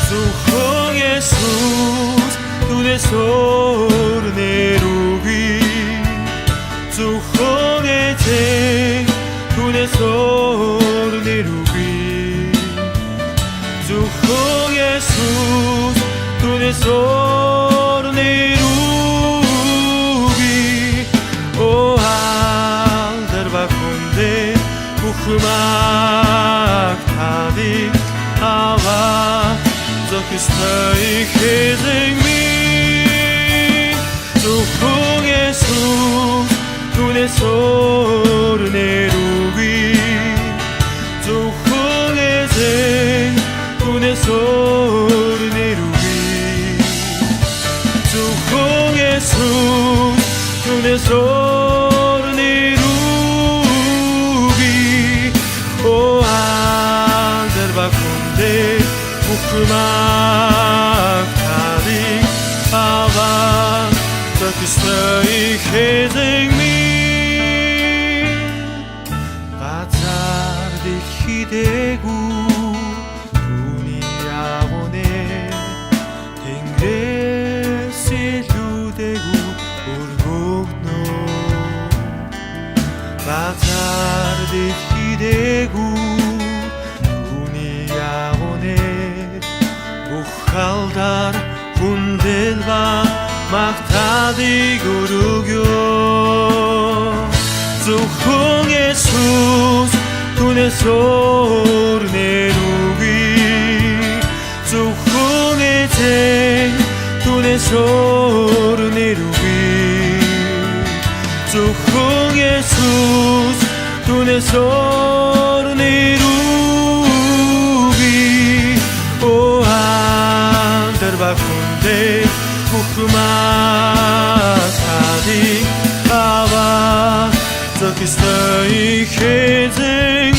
Sujo Jesus, tu desornerugi. Sujo Jesus, tu desornerugi. Sujo Jesus, tu desornerugi. O alder bakunde, ухмак тади ава зохистай хезэгми Зүхөн Есүс түүнээс өөр нэрүгүй Зүхөн эзэн түүнээс өөр нэрүгүй Зүхөн Есүс түүнээс өөр нэрүгүй O alder bakunde ухмак тади ава зохистой хезэгми газар дэлхийдээгүй түүний агуунэ тэнгэрээс илүүдээгүү өргөгнө газар дэлхийдээгүй түүний агуунэ Ухалдар хүндэл ба магтаадыг өргөё Зөвхөн Есүс түүнээс өөр нэрүгүй Зөвхөн эзэн түүнээс өөр нэрүгүй Зөвхөн Есүс түүнээс өөр нэрүгүй O alder bakunde ухмак тади ава зохистой хезэн